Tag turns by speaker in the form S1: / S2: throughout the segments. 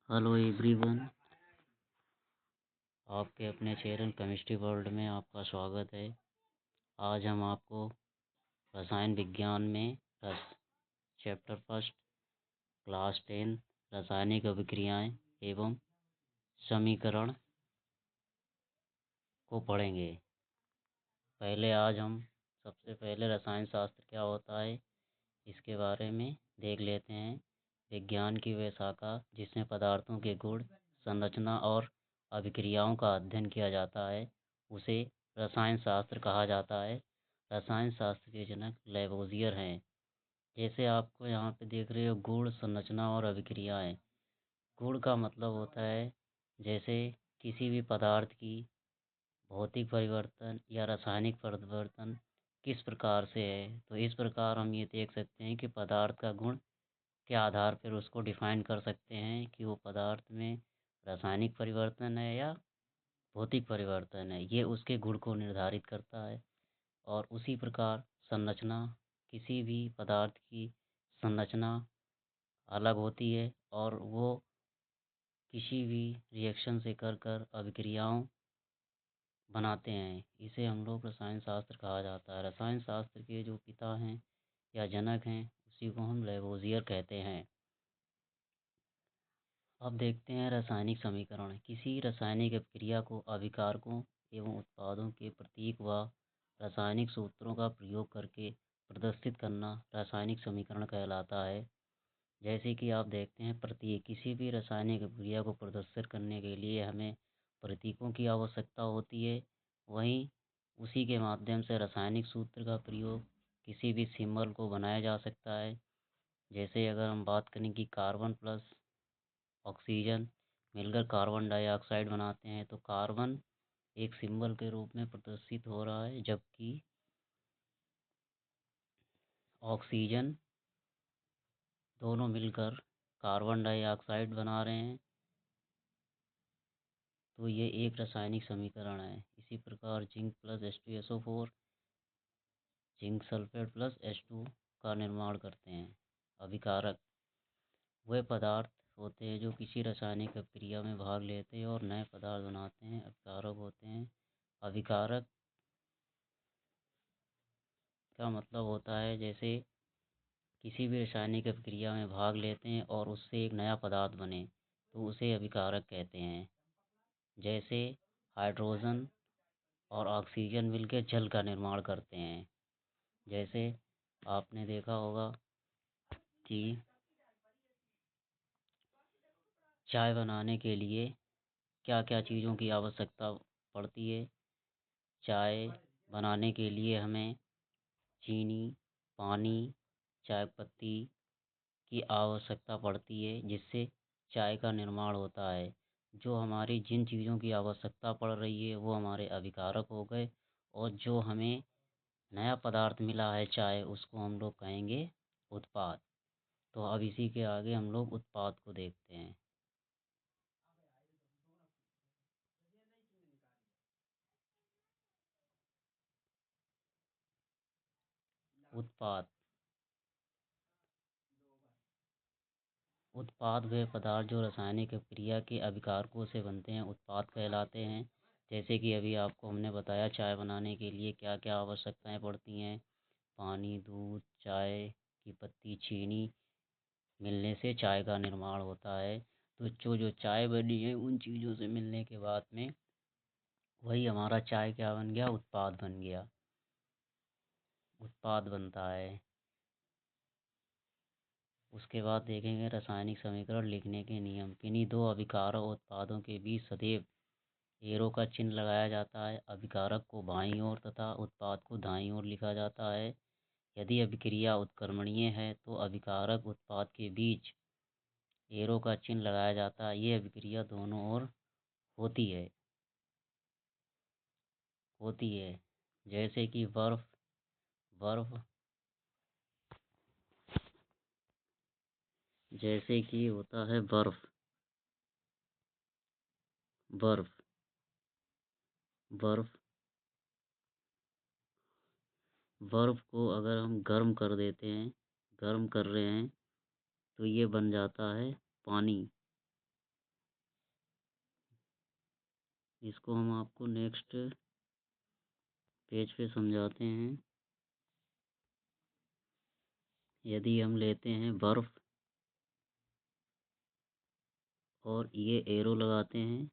S1: Hello everyone, आपके अपने channel chemistry world में आपका स्वागत है। आज हम आपको रसायन विज्ञान में चैप्टर फर्स्ट क्लास 10 रासायनिक अभिक्रियाएं एवं समीकरण को पढ़ेंगे। आज हम सबसे पहले रसायन शास्त्र क्या होता है इसके बारे में देख लेते हैं। विज्ञान की वह शाखा जिसमें पदार्थों के गुण, संरचना और अभिक्रियाओं का अध्ययन किया जाता है उसे रसायन शास्त्र कहा जाता है। रसायन शास्त्र के जनक लैवोसियर हैं। जैसे आपको यहाँ पे देख रहे हो, गुण, संरचना और अभिक्रियाएं। गुण का मतलब होता है जैसे किसी भी पदार्थ की भौतिक परिवर्तन या रासायनिक परिवर्तन किस प्रकार से है। तो इस प्रकार हम ये देख सकते हैं कि पदार्थ का गुण के आधार पर उसको डिफाइन कर सकते हैं कि वो पदार्थ में रासायनिक परिवर्तन है या भौतिक परिवर्तन है। ये उसके गुण को निर्धारित करता है। और उसी प्रकार संरचना, किसी भी पदार्थ की संरचना अलग होती है और वो किसी भी रिएक्शन से कर कर अभिक्रियाओं बनाते हैं। इसे हम लोग रसायन शास्त्र कहा जाता है। रसायन शास्त्र के जो पिता हैं या जनक हैं उसी को हम लैवोसियर कहते हैं। अब देखते हैं रासायनिक समीकरण। किसी रासायनिक अभिक्रिया को अभिकारकों एवं उत्पादों के प्रतीक व रासायनिक सूत्रों का प्रयोग करके प्रदर्शित करना रासायनिक समीकरण कहलाता है। जैसे कि आप देखते हैं प्रतीक, किसी भी रासायनिक अभिक्रिया को प्रदर्शित करने के लिए हमें प्रतीकों की आवश्यकता होती है। वहीं उसी के माध्यम से रासायनिक सूत्र का प्रयोग किसी भी सिंबल को बनाया जा सकता है। जैसे अगर हम बात करें कि कार्बन प्लस ऑक्सीजन मिलकर कार्बन डाइऑक्साइड बनाते हैं, तो कार्बन एक सिंबल के रूप में प्रदर्शित हो रहा है, जबकि ऑक्सीजन दोनों मिलकर कार्बन डाइऑक्साइड बना रहे हैं। तो ये एक रासायनिक समीकरण है। इसी प्रकार zinc plus H2SO4 zinc sulphate plus H2 का निर्माण करते हैं। अभिकारक वे पदार्थ होते हैं जो किसी रासायनिक अभिक्रिया में भाग लेते हैं और नए पदार्थ बनाते हैं। अभिकारक होते हैं। अभिकारक का मतलब होता है जैसे किसी भी रासायनिक अभिक्रिया में भाग लेते हैं और उससे एक नया पदार्थ बने तो उसे अभिकारक कहते हैं। जैसे हाइड्रोजन और ऑक्सीजन मिलकर जल का निर्माण करते हैं। जैसे आपने देखा होगा कि चाय बनाने के लिए क्या क्या चीज़ों की आवश्यकता पड़ती है। चाय बनाने के लिए हमें चीनी, पानी, चाय पत्ती की आवश्यकता पड़ती है, जिससे चाय का निर्माण होता है। जो हमारी जिन चीज़ों की आवश्यकता पड़ रही है वो हमारे अभिकारक हो गए, और जो हमें नया पदार्थ मिला है चाय, उसको हम लोग कहेंगे उत्पाद। तो अब इसी के आगे हम लोग उत्पाद को देखते हैं। उत्पाद उत्पाद वे पदार्थ जो रासायनिक क्रिया के अभिकारकों से बनते हैं उत्पाद कहलाते हैं। जैसे कि अभी आपको हमने बताया चाय बनाने के लिए क्या क्या आवश्यकताएं पड़ती हैं। पानी, दूध, चाय की पत्ती, चीनी मिलने से चाय का निर्माण होता है। तो जो चाय बनी है उन चीज़ों से मिलने के बाद में वही हमारा चाय क्या बन गया, उत्पाद बन गया। उत्पाद बनता है। उसके बाद देखेंगे रासायनिक समीकरण लिखने के नियम। किन्हीं दो अभिकारक उत्पादों के बीच सदैव एरो का चिन्ह लगाया जाता है। अभिकारक को बाईं ओर तथा उत्पाद को दाईं ओर लिखा जाता है। यदि अभिक्रिया उत्क्रमणीय है तो अभिकारक उत्पाद के बीच एरो का चिन्ह लगाया जाता है। ये अभिक्रिया दोनों ओर होती है होती है जैसे कि बर्फ बर्फ जैसे कि होता है बर्फ बर्फ बर्फ बर्फ को अगर हम गर्म कर देते हैं, गर्म कर रहे हैं, तो ये बन जाता है पानी। इसको हम आपको नेक्स्ट पेज पे समझाते हैं। यदि हम लेते हैं बर्फ़ और ये एरो लगाते हैं,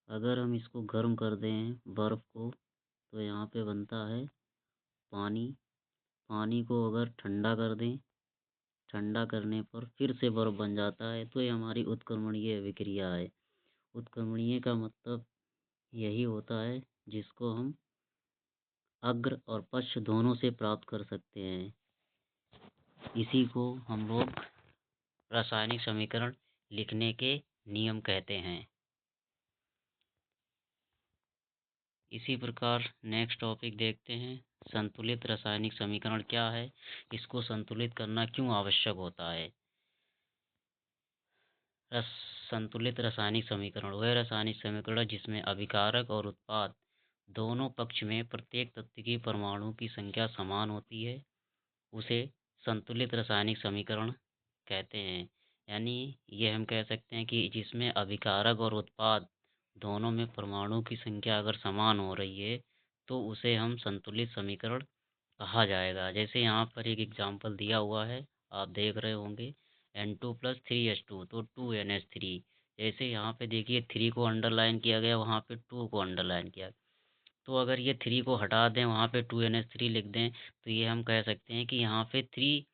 S1: अगर हम इसको गर्म कर दें बर्फ़ को, तो यहाँ पे बनता है पानी। पानी को अगर ठंडा कर दें, ठंडा करने पर फिर से बर्फ़ बन जाता है, तो ये हमारी उत्क्रमणीय अभिक्रिया है। उत्क्रमणीय का मतलब यही होता है जिसको हम अग्र और पश्च दोनों से प्राप्त कर सकते हैं। इसी को हम लोग रासायनिक समीकरण लिखने के नियम कहते हैं। इसी प्रकार नेक्स्ट टॉपिक देखते हैं, संतुलित रासायनिक समीकरण क्या है, इसको संतुलित करना क्यों आवश्यक होता है। संतुलित रासायनिक समीकरण वह रासायनिक समीकरण है जिसमें अभिकारक और उत्पाद दोनों पक्ष में प्रत्येक तत्व की परमाणु की संख्या समान होती है, उसे संतुलित रासायनिक समीकरण कहते हैं। यानी ये हम कह सकते हैं कि जिसमें अभिकारक और उत्पाद दोनों में परमाणु की संख्या अगर समान हो रही है, तो उसे हम संतुलित समीकरण कहा जाएगा। जैसे यहाँ पर एक एग्जाम्पल दिया हुआ है, आप देख रहे होंगे N2+3H2 तो 2NH3। जैसे यहाँ पे देखिए 3 को अंडरलाइन किया गया, वहाँ पे 2 को अंडरलाइन किया। तो अगर ये 3 को हटा दें, वहाँ पे 2NH3 लिख दें, तो ये हम कह सकते हैं कि यहाँ पे 3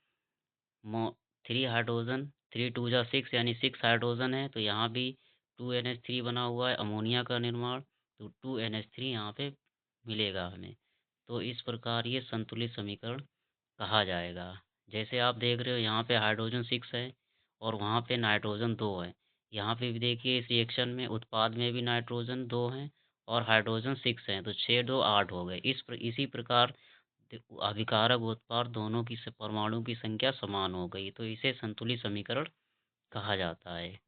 S1: हाइड्रोजन, 3 2 6 यानी 6 हाइड्रोजन है, तो यहाँ भी 2NH3 बना हुआ है, अमोनिया का निर्माण, तो 2NH3 यहाँ पे मिलेगा हमें। तो इस प्रकार ये संतुलित समीकरण कहा जाएगा। जैसे आप देख रहे हो यहाँ पे हाइड्रोजन 6 है और वहाँ पे नाइट्रोजन 2 है। यहाँ पे भी देखिए इस रिएक्शन में उत्पाद में भी नाइट्रोजन 2 हैं और हाइड्रोजन 6 हैं, तो 6 2 8 हो गए। इसी प्रकार अभिकारक उत्पाद दोनों की परमाणु की संख्या समान हो गई, तो इसे संतुलित समीकरण कहा जाता है।